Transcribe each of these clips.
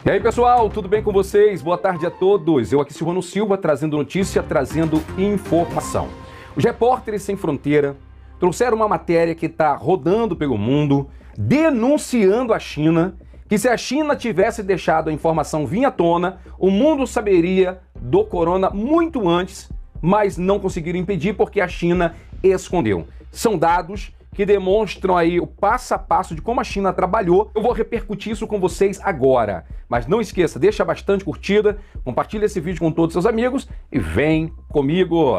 E aí pessoal, tudo bem com vocês? Boa tarde a todos. Eu aqui, Silvano Silva, trazendo notícia, trazendo informação. Os Repórteres Sem Fronteira trouxeram uma matéria que está rodando pelo mundo, denunciando a China, que se a China tivesse deixado a informação vir à tona, o mundo saberia do corona muito antes, mas não conseguiram impedir porque a China escondeu. São dados que demonstram aí o passo a passo de como a China trabalhou. Eu vou repercutir isso com vocês agora. Mas não esqueça, deixa bastante curtida, compartilha esse vídeo com todos os seus amigos e vem comigo!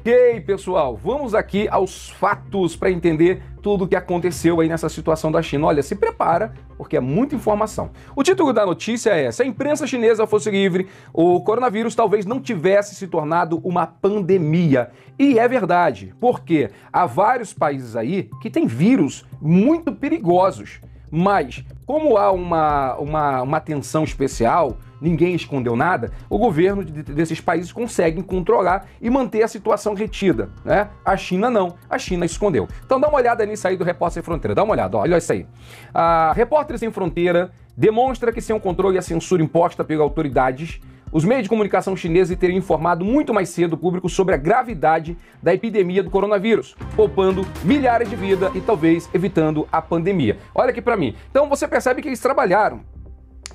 Ok, pessoal, vamos aqui aos fatos para entender tudo o que aconteceu aí nessa situação da China. Olha, se prepara, porque é muita informação. O título da notícia é: se a imprensa chinesa fosse livre, o coronavírus talvez não tivesse se tornado uma pandemia. E é verdade, porque há vários países aí que têm vírus muito perigosos. Mas, como há uma atenção especial, ninguém escondeu nada, o governo desses países consegue controlar e manter a situação retida, né? A China não, a China escondeu. Então dá uma olhada nisso aí do Repórter Sem Fronteira, dá uma olhada, olha isso aí. A Repórter Sem Fronteira demonstra que sem o controle e a censura imposta pelas autoridades, os meios de comunicação chineses teriam informado muito mais cedo o público sobre a gravidade da epidemia do coronavírus, poupando milhares de vidas e talvez evitando a pandemia. Olha aqui para mim. Então você percebe que eles trabalharam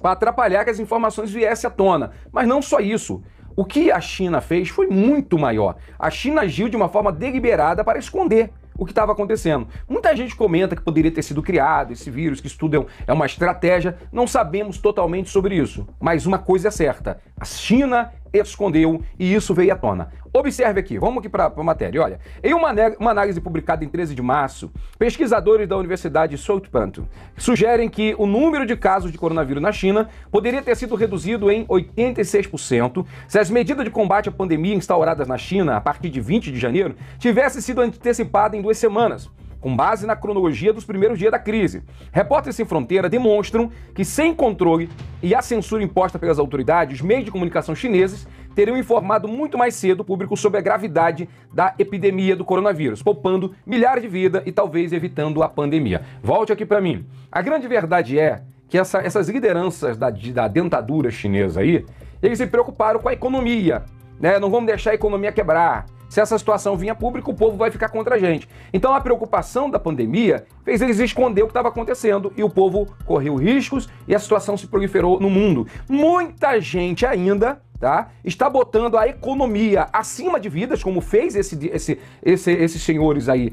para atrapalhar que as informações viessem à tona. Mas não só isso. O que a China fez foi muito maior. A China agiu de uma forma deliberada para esconder o que estava acontecendo. Muita gente comenta que poderia ter sido criado esse vírus, que isso é uma estratégia. Não sabemos totalmente sobre isso. Mas uma coisa é certa: a China escondeu e isso veio à tona. Observe aqui, vamos aqui para a matéria. Olha, em uma análise publicada em 13 de março, pesquisadores da Universidade Southampton sugerem que o número de casos de coronavírus na China poderia ter sido reduzido em 86% se as medidas de combate à pandemia instauradas na China a partir de 20 de janeiro tivessem sido antecipadas em 2 semanas, com base na cronologia dos primeiros dias da crise. Repórteres Sem Fronteira demonstram que, sem controle e a censura imposta pelas autoridades, os meios de comunicação chineses teriam informado muito mais cedo o público sobre a gravidade da epidemia do coronavírus, poupando milhares de vidas e talvez evitando a pandemia. Volte aqui para mim. A grande verdade é que essas lideranças da dentadura chinesa aí, eles se preocuparam com a economia, né? Não vamos deixar a economia quebrar. Se essa situação vinha a público, o povo vai ficar contra a gente. Então a preocupação da pandemia fez eles esconder o que estava acontecendo e o povo correu riscos e a situação se proliferou no mundo. Muita gente ainda, tá, está botando a economia acima de vidas, como fez esses senhores aí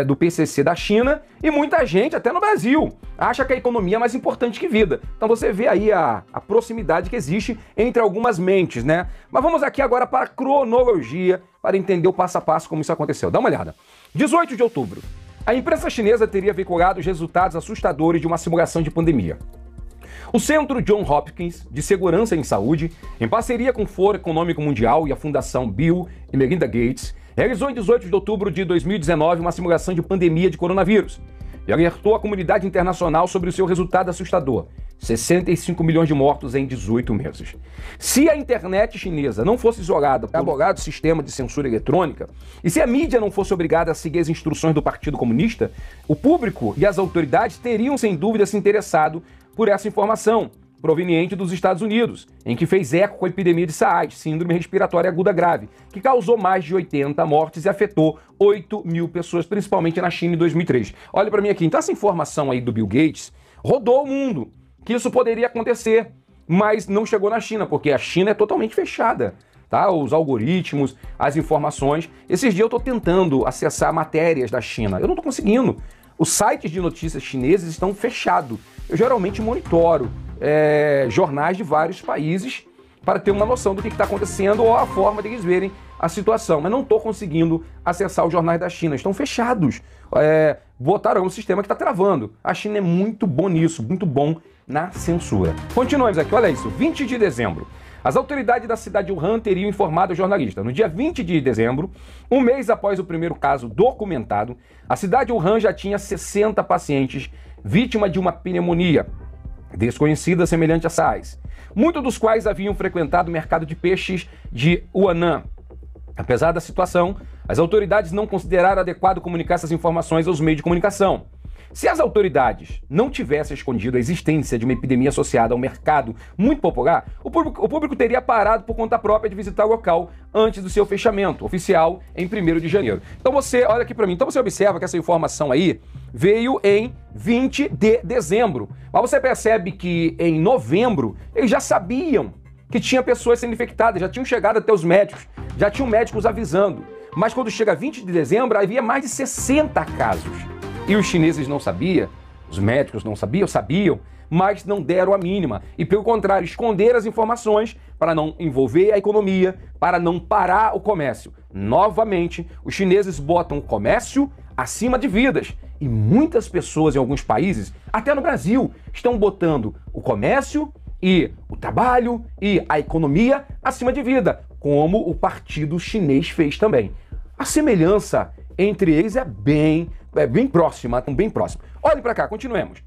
do PCC da China, e muita gente, até no Brasil, acha que a economia é mais importante que vida. Então você vê aí a proximidade que existe entre algumas mentes, né? Mas vamos aqui agora para a cronologia, para entender o passo a passo como isso aconteceu. Dá uma olhada. 18 de outubro. A imprensa chinesa teria veiculado os resultados assustadores de uma simulação de pandemia. O Centro Johns Hopkins de Segurança em Saúde, em parceria com o Fórum Econômico Mundial e a Fundação Bill e Melinda Gates, realizou em 18 de outubro de 2019 uma simulação de pandemia de coronavírus e alertou a comunidade internacional sobre o seu resultado assustador: 65 milhões de mortos em 18 meses. Se a internet chinesa não fosse isolada por um elaborado sistema de censura eletrônica, e se a mídia não fosse obrigada a seguir as instruções do Partido Comunista, o público e as autoridades teriam sem dúvida se interessado por essa informação proveniente dos Estados Unidos, em que fez eco com a epidemia de SARS, síndrome respiratória aguda grave, que causou mais de 80 mortes e afetou 8 mil pessoas, principalmente na China em 2003. Olha para mim aqui. Então essa informação aí do Bill Gates rodou o mundo, que isso poderia acontecer, mas não chegou na China, porque a China é totalmente fechada, tá? Os algoritmos, as informações. Esses dias eu estou tentando acessar matérias da China, eu não estou conseguindo. Os sites de notícias chineses estão fechados. Eu geralmente monitoro jornais de vários países para ter uma noção do que está acontecendo ou a forma de eles verem a situação, mas não estou conseguindo acessar os jornais da China, estão fechados. Botaram um sistema que está travando. A China é muito bom nisso, muito bom na censura. Continuamos aqui, olha isso, 20 de dezembro. As autoridades da cidade de Wuhan teriam informado ao jornalista. No dia 20 de dezembro, um mês após o primeiro caso documentado, a cidade de Wuhan já tinha 60 pacientes vítimas de uma pneumonia. desconhecidas semelhante a SARS, muitos dos quais haviam frequentado o mercado de peixes de Wuhan. Apesar da situação, as autoridades não consideraram adequado comunicar essas informações aos meios de comunicação. Se as autoridades não tivessem escondido a existência de uma epidemia associada a um mercado muito popular, o público teria parado por conta própria de visitar o local antes do seu fechamento oficial em 1º de janeiro. Então você, olha aqui para mim, então você observa que essa informação aí veio em 20 de dezembro. Mas você percebe que em novembro eles já sabiam que tinha pessoas sendo infectadas, já tinham chegado até os médicos, já tinham médicos avisando. Mas quando chega 20 de dezembro, havia mais de 60 casos. E os chineses não sabiam, os médicos não sabiam, mas não deram a mínima. E pelo contrário, esconderam as informações para não envolver a economia, para não parar o comércio. Novamente, os chineses botam o comércio acima de vidas. E muitas pessoas em alguns países, até no Brasil, estão botando o comércio e o trabalho e a economia acima de vida, como o partido chinês fez também. A semelhança entre eles é bem próxima, bem próxima. Olhe para cá, continuemos.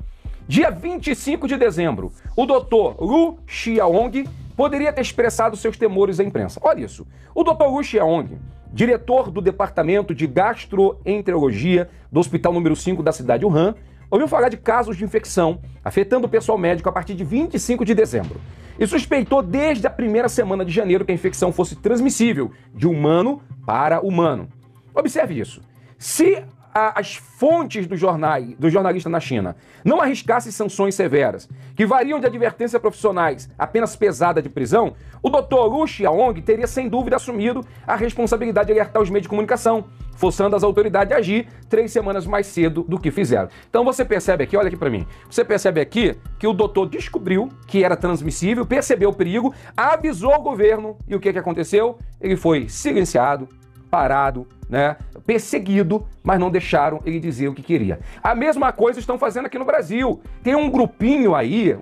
Dia 25 de dezembro, o Dr. Lu Xiaong poderia ter expressado seus temores à imprensa. Olha isso. O Dr. Lu Xiaong, diretor do Departamento de Gastroenterologia do Hospital número 5 da cidade de Wuhan, ouviu falar de casos de infecção afetando o pessoal médico a partir de 25 de dezembro. E suspeitou desde a primeira semana de janeiro que a infecção fosse transmissível de humano para humano. Observe isso. Se as fontes do jornalista na China não arriscassem sanções severas, que variam de advertência profissionais apenas pesada de prisão, o Dr. Lu Xiaong teria sem dúvida assumido a responsabilidade de alertar os meios de comunicação, forçando as autoridades a agir 3 semanas mais cedo do que fizeram. Então você percebe aqui, olha aqui para mim, você percebe aqui que o doutor descobriu que era transmissível, percebeu o perigo, avisou o governo e o que aconteceu? Ele foi silenciado, parado, né, perseguido, mas não deixaram ele dizer o que queria. A mesma coisa estão fazendo aqui no Brasil. Tem um grupinho aí,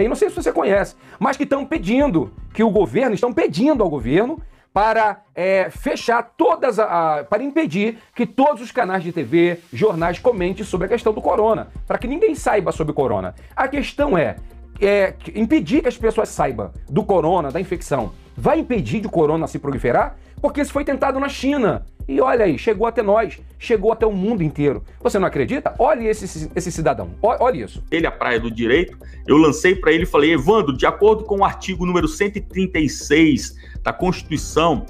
não sei se você conhece, mas que estão pedindo ao governo para fechar para impedir que todos os canais de TV, jornais comentem sobre a questão do corona, para que ninguém saiba sobre o corona. A questão é impedir que as pessoas saibam do corona, da infecção. Vai impedir de o corona se proliferar? Porque isso foi tentado na China. E olha aí, chegou até nós, chegou até o mundo inteiro. Você não acredita? Olha esse cidadão, olha isso. Ele, a praia do direito, eu lancei para ele e falei: Evandro, de acordo com o artigo número 136 da Constituição,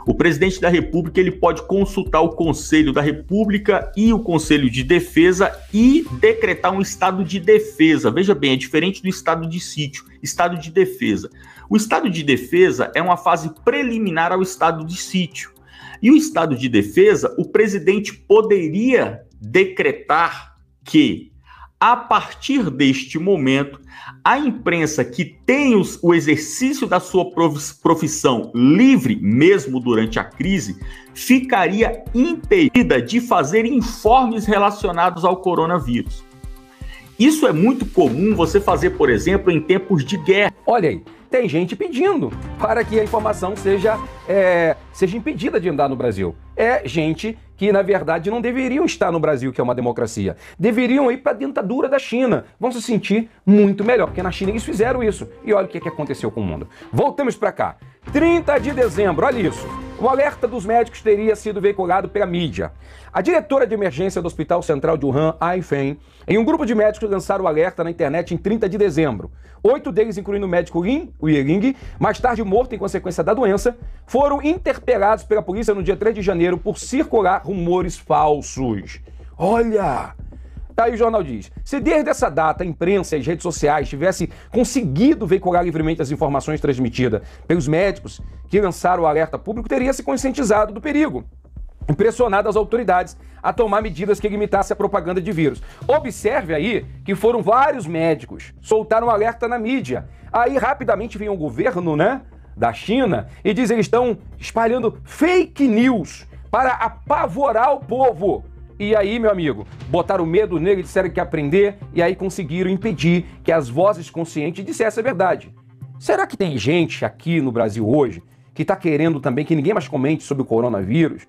o presidente da República ele pode consultar o Conselho da República e o Conselho de Defesa e decretar um estado de defesa. Veja bem, é diferente do estado de sítio, estado de defesa. O estado de defesa é uma fase preliminar ao estado de sítio. E o estado de defesa, o presidente poderia decretar que, a partir deste momento, a imprensa que tem o exercício da sua profissão livre, mesmo durante a crise, ficaria impedida de fazer informes relacionados ao coronavírus. Isso é muito comum você fazer, por exemplo, em tempos de guerra. Olha aí, tem gente pedindo para que a informação seja impedida de andar no Brasil. É gente que, na verdade, não deveriam estar no Brasil, que é uma democracia. Deveriam ir para a ditadura da China. Vão se sentir muito melhor, porque na China eles fizeram isso. E olha o que aconteceu com o mundo. Voltamos para cá. 30 de dezembro, olha isso. O alerta dos médicos teria sido veiculado pela mídia. A diretora de emergência do Hospital Central de Wuhan, Ai Feng, em um grupo de médicos lançaram o alerta na internet em 30 de dezembro. 8 deles, incluindo o médico Lin Weiying, mais tarde morto em consequência da doença, foram interpelados pela polícia no dia 3 de janeiro por circular rumores falsos. Olha! Aí o jornal diz: se desde essa data a imprensa e as redes sociais tivessem conseguido veicular livremente as informações transmitidas pelos médicos que lançaram o alerta público, teria se conscientizado do perigo, impressionado as autoridades a tomar medidas que limitassem a propaganda de vírus. Observe aí que foram vários médicos, soltaram o alerta na mídia. Aí rapidamente vinha o governo, da China e diz que eles estão espalhando fake news para apavorar o povo. E aí, meu amigo, botaram medo nele, disseram que ia aprender e aí conseguiram impedir que as vozes conscientes dissessem a verdade. Será que tem gente aqui no Brasil hoje que está querendo também que ninguém mais comente sobre o coronavírus?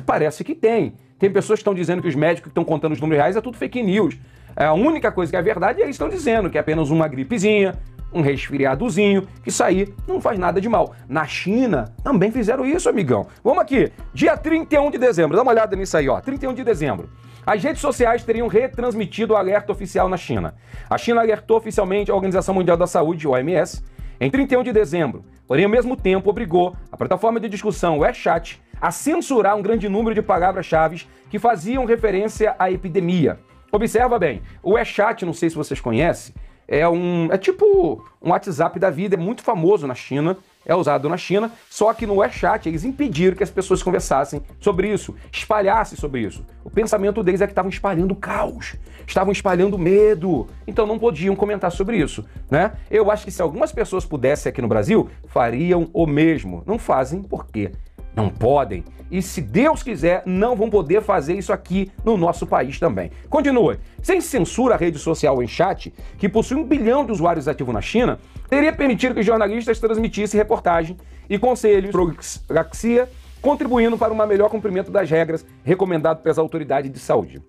Parece que tem. Tem pessoas que estão dizendo que os médicos que estão contando os números reais é tudo fake news. A única coisa que é verdade é eles estão dizendo que é apenas uma gripezinha, um resfriadozinho, que isso aí não faz nada de mal. Na China também fizeram isso, amigão. Vamos aqui, dia 31 de dezembro, dá uma olhada nisso aí, ó, 31 de dezembro. As redes sociais teriam retransmitido o alerta oficial na China. A China alertou oficialmente a Organização Mundial da Saúde, OMS, em 31 de dezembro, porém ao mesmo tempo obrigou a plataforma de discussão WeChat a censurar um grande número de palavras-chave que faziam referência à epidemia. Observa bem, o WeChat, não sei se vocês conhecem, é tipo um WhatsApp da vida, é muito famoso na China, é usado na China, só que no WeChat eles impediram que as pessoas conversassem sobre isso, espalhassem sobre isso. O pensamento deles é que estavam espalhando caos, estavam espalhando medo, então não podiam comentar sobre isso, né? Eu acho que se algumas pessoas pudessem aqui no Brasil, fariam o mesmo. Não fazem por quê? Não podem. E se Deus quiser, não vão poder fazer isso aqui no nosso país também. Continua. Sem censura, a rede social WeChat, que possui 1 bilhão de usuários ativos na China, teria permitido que jornalistas transmitissem reportagem e conselhos sobre profilaxia, contribuindo para um melhor cumprimento das regras recomendadas pelas autoridades de saúde.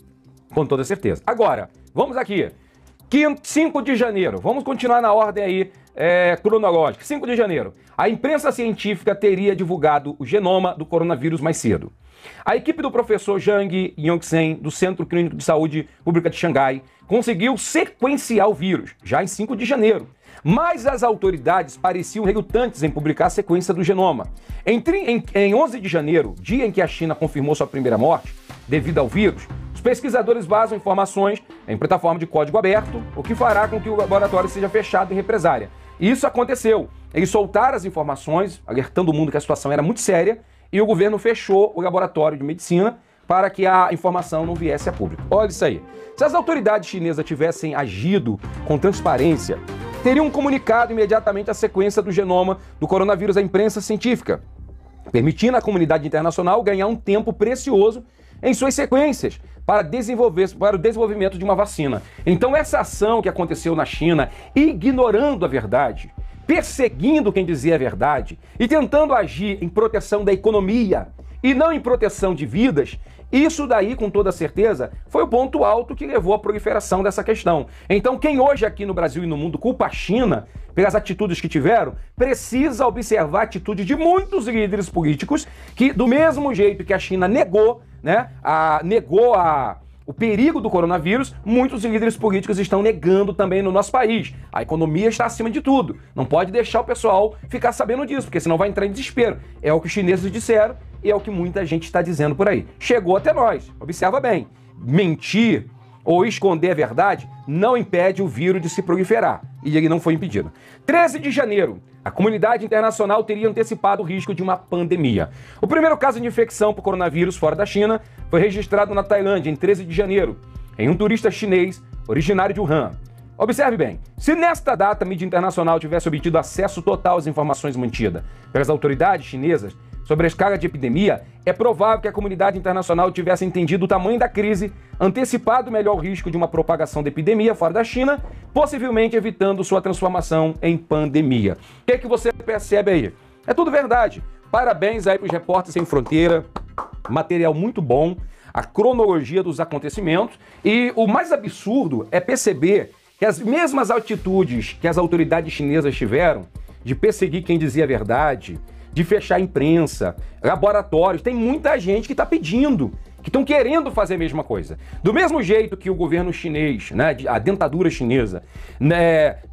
Com toda certeza. Agora, vamos aqui. 5 de janeiro, vamos continuar na ordem aí cronológica. 5 de janeiro, a imprensa científica teria divulgado o genoma do coronavírus mais cedo. A equipe do professor Zhang Yongzhen, do Centro Clínico de Saúde Pública de Xangai, conseguiu sequenciar o vírus, já em 5 de janeiro. Mas as autoridades pareciam relutantes em publicar a sequência do genoma. Em 11 de janeiro, dia em que a China confirmou sua primeira morte, devido ao vírus, os pesquisadores vazam informações em plataforma de código aberto, o que fará com que o laboratório seja fechado em represália. Isso aconteceu. Eles soltaram as informações, alertando o mundo que a situação era muito séria, e o governo fechou o laboratório de medicina para que a informação não viesse a público. Olha isso aí. Se as autoridades chinesas tivessem agido com transparência, teriam comunicado imediatamente a sequência do genoma do coronavírus à imprensa científica, permitindo à comunidade internacional ganhar um tempo precioso em suas sequências para o desenvolvimento de uma vacina. Então essa ação que aconteceu na China, ignorando a verdade, perseguindo quem dizia a verdade e tentando agir em proteção da economia e não em proteção de vidas, isso daí, com toda certeza, foi o ponto alto que levou à proliferação dessa questão. Então, quem hoje aqui no Brasil e no mundo culpa a China pelas atitudes que tiveram, precisa observar a atitude de muitos líderes políticos que, do mesmo jeito que a China negou, o perigo do coronavírus, muitos líderes políticos estão negando também no nosso país. A economia está acima de tudo. Não pode deixar o pessoal ficar sabendo disso, porque senão vai entrar em desespero. É o que os chineses disseram e é o que muita gente está dizendo por aí. Chegou até nós. Observa bem. Mentir ou esconder a verdade não impede o vírus de se proliferar. E ele não foi impedido. 13 de janeiro, a comunidade internacional teria antecipado o risco de uma pandemia. O primeiro caso de infecção por coronavírus fora da China foi registrado na Tailândia em 13 de janeiro, em um turista chinês originário de Wuhan. Observe bem, se nesta data a mídia internacional tivesse obtido acesso total às informações mantidas pelas autoridades chinesas sobre a escala de epidemia, é provável que a comunidade internacional tivesse entendido o tamanho da crise, antecipado melhor o risco de uma propagação da epidemia fora da China, possivelmente evitando sua transformação em pandemia. O que você percebe aí? É tudo verdade. Parabéns aí para os Repórteres Sem Fronteira, material muito bom, a cronologia dos acontecimentos, e o mais absurdo é perceber que as mesmas atitudes que as autoridades chinesas tiveram de perseguir quem dizia a verdade, de fechar a imprensa, laboratórios, tem muita gente que está pedindo, que estão querendo fazer a mesma coisa. Do mesmo jeito que o governo chinês, a dentadura chinesa,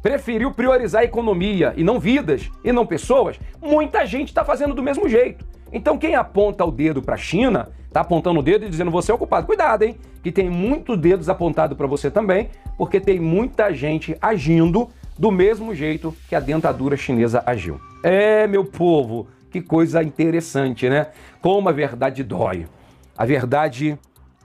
preferiu priorizar a economia e não vidas, e não pessoas, muita gente está fazendo do mesmo jeito. Então quem aponta o dedo para a China, está apontando o dedo e dizendo você é o culpado. Cuidado, hein? Que tem muitos dedos apontados para você também, porque tem muita gente agindo do mesmo jeito que a dentadura chinesa agiu. Meu povo, que coisa interessante, né? Como a verdade dói. A verdade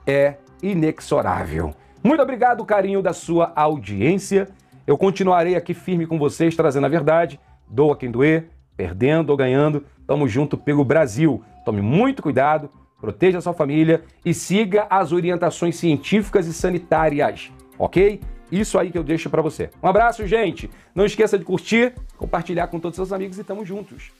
é inexorável. Muito obrigado, carinho da sua audiência. Eu continuarei aqui firme com vocês, trazendo a verdade. Doa quem doer, perdendo ou ganhando. Tamo junto pelo Brasil. Tome muito cuidado, proteja a sua família e siga as orientações científicas e sanitárias, ok? Isso aí que eu deixo para você. Um abraço, gente. Não esqueça de curtir, compartilhar com todos os seus amigos e tamo juntos.